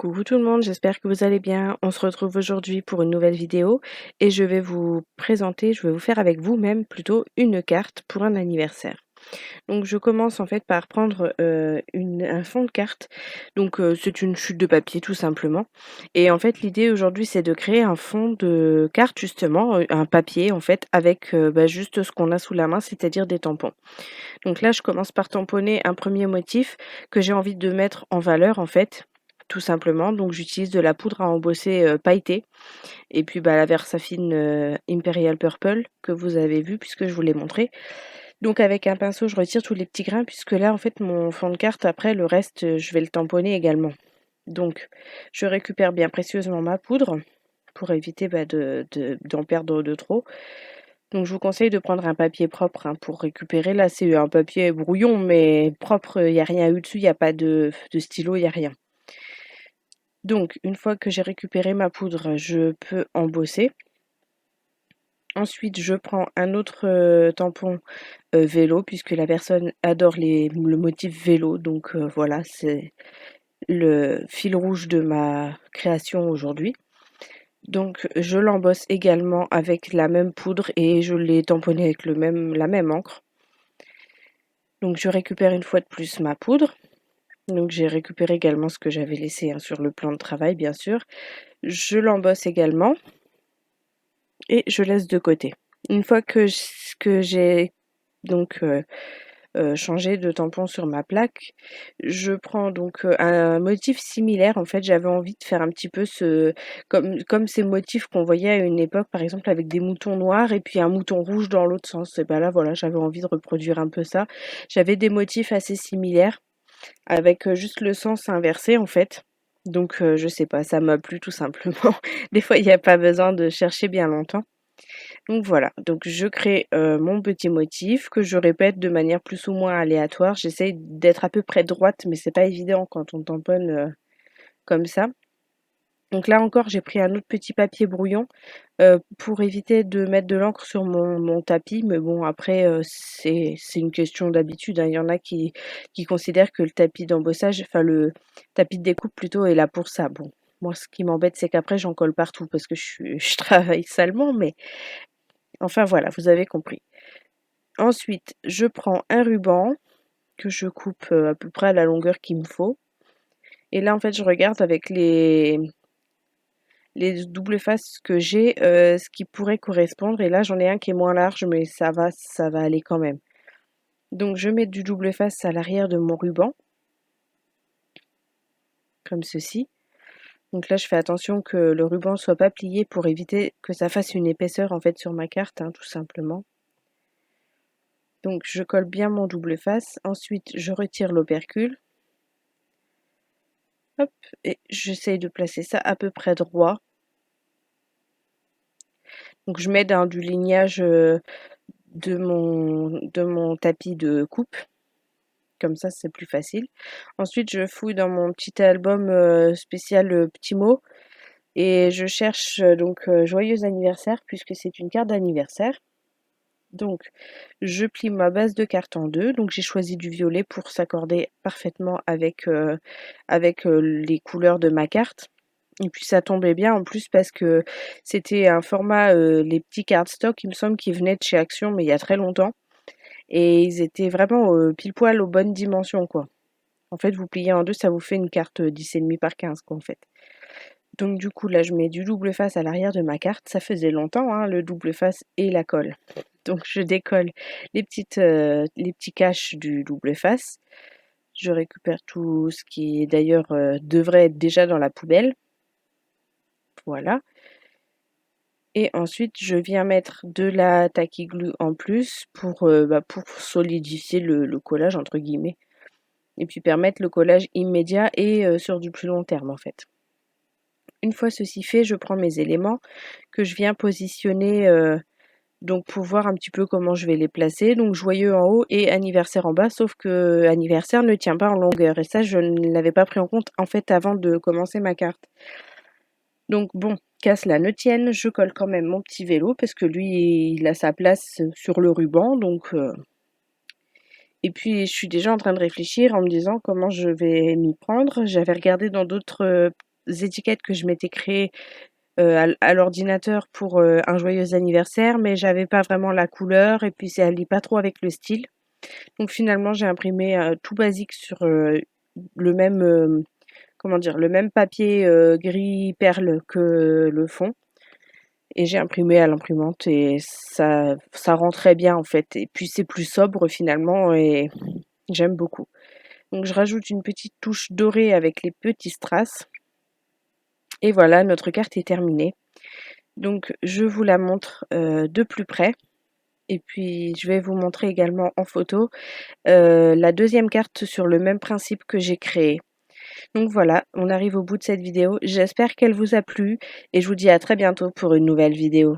Coucou tout le monde, j'espère que vous allez bien. On se retrouve aujourd'hui pour une nouvelle vidéo et je vais vous faire avec vous même plutôt une carte pour un anniversaire. Donc je commence en fait par prendre un fond de carte. C'est une chute de papier tout simplement. Et en fait l'idée aujourd'hui c'est de créer un fond de carte justement, un papier en fait avec juste ce qu'on a sous la main, c'est-à-dire des tampons. Donc là je commence par tamponner un premier motif que j'ai envie de mettre en valeur en fait. Tout simplement, donc j'utilise de la poudre à embosser pailletée et puis la Versafine Imperial Purple que vous avez vu puisque je vous l'ai montré. Donc avec un pinceau, je retire tous les petits grains puisque là, en fait, mon fond de carte, après, le reste, je vais le tamponner également. Donc, je récupère bien précieusement ma poudre pour éviter d'en perdre de trop. Donc, je vous conseille de prendre un papier propre pour récupérer. Là, c'est un papier brouillon, mais propre, il n'y a rien eu dessus, il n'y a pas de stylo, il n'y a rien. Donc, une fois que j'ai récupéré ma poudre, je peux embosser. Ensuite, je prends un autre tampon vélo, puisque la personne adore le motif vélo. Donc voilà, c'est le fil rouge de ma création aujourd'hui. Donc je l'embosse également avec la même poudre et je l'ai tamponné avec la même encre. Donc je récupère une fois de plus ma poudre. Donc j'ai récupéré également ce que j'avais laissé sur le plan de travail, bien sûr. Je l'embosse également et je laisse de côté. Une fois que j'ai donc changé de tampon sur ma plaque, je prends donc un motif similaire. En fait, j'avais envie de faire un petit peu comme ces motifs qu'on voyait à une époque, par exemple avec des moutons noirs et puis un mouton rouge dans l'autre sens. Et là, voilà, j'avais envie de reproduire un peu ça. J'avais des motifs assez similaires avec juste le sens inversé en fait. Donc je sais pas, ça m'a plu tout simplement. Des fois, il n'y a pas besoin de chercher bien longtemps. Donc voilà, donc je crée mon petit motif que je répète de manière plus ou moins aléatoire. J'essaye d'être à peu près droite, mais c'est pas évident quand on tamponne comme ça. Donc là encore, j'ai pris un autre petit papier brouillon pour éviter de mettre de l'encre sur mon tapis. Mais bon, après, c'est une question d'habitude, hein. Il y en a qui considèrent que le tapis d'embossage, enfin le tapis de découpe plutôt, est là pour ça. Bon, moi, ce qui m'embête, c'est qu'après, j'en colle partout parce que je travaille salement, mais enfin voilà, vous avez compris. Ensuite, je prends un ruban que je coupe à peu près à la longueur qu'il me faut. Et là, en fait, je regarde avec les doubles faces que j'ai ce qui pourrait correspondre. Et là, j'en ai un qui est moins large, mais ça va aller quand même. Donc, je mets du double face à l'arrière de mon ruban, comme ceci. Donc là, je fais attention que le ruban ne soit pas plié pour éviter que ça fasse une épaisseur en fait sur ma carte, tout simplement. Donc, je colle bien mon double face. Ensuite, je retire l'opercule. Hop, et j'essaye de placer ça à peu près droit. Donc je mets du lignage de mon tapis de coupe. Comme ça, c'est plus facile. Ensuite, je fouille dans mon petit album spécial Petits mots et je cherche joyeux anniversaire puisque c'est une carte d'anniversaire. Donc, je plie ma base de carte en deux. Donc, j'ai choisi du violet pour s'accorder parfaitement avec les couleurs de ma carte. Et puis ça tombait bien en plus parce que c'était un format, les petits cardstock, il me semble, qui venaient de chez Action, mais il y a très longtemps. Et ils étaient vraiment pile poil aux bonnes dimensions, quoi. En fait, vous pliez en deux, ça vous fait une carte 10,5 par 15, quoi, en fait. Donc du coup, là, je mets du double face à l'arrière de ma carte. Ça faisait longtemps, hein, le double face et la colle. Donc je décolle les petits caches du double face. Je récupère tout ce qui d'ailleurs devrait être déjà dans la poubelle. Voilà. Et ensuite, je viens mettre de la tacky glue en plus pour solidifier le collage entre guillemets et puis permettre le collage immédiat et sur du plus long terme en fait. Une fois ceci fait, je prends mes éléments que je viens positionner donc pour voir un petit peu comment je vais les placer. Donc joyeux en haut et anniversaire en bas, sauf que anniversaire ne tient pas en longueur et ça je ne l'avais pas pris en compte en fait avant de commencer ma carte. Donc bon, qu'à cela ne tienne, je colle quand même mon petit vélo parce que lui, il a sa place sur le ruban. Et puis, je suis déjà en train de réfléchir en me disant comment je vais m'y prendre. J'avais regardé dans d'autres étiquettes que je m'étais créées à l'ordinateur pour un joyeux anniversaire, mais j'avais pas vraiment la couleur et puis ça allait pas trop avec le style. Donc finalement, j'ai imprimé tout basique sur le même, comment dire, le même papier gris perle que le fond. Et j'ai imprimé à l'imprimante et ça rend très bien en fait. Et puis c'est plus sobre finalement et j'aime beaucoup. Donc je rajoute une petite touche dorée avec les petits strass. Et voilà, notre carte est terminée. Donc je vous la montre de plus près. Et puis je vais vous montrer également en photo la deuxième carte sur le même principe que j'ai créé. Donc voilà, on arrive au bout de cette vidéo. J'espère qu'elle vous a plu et je vous dis à très bientôt pour une nouvelle vidéo.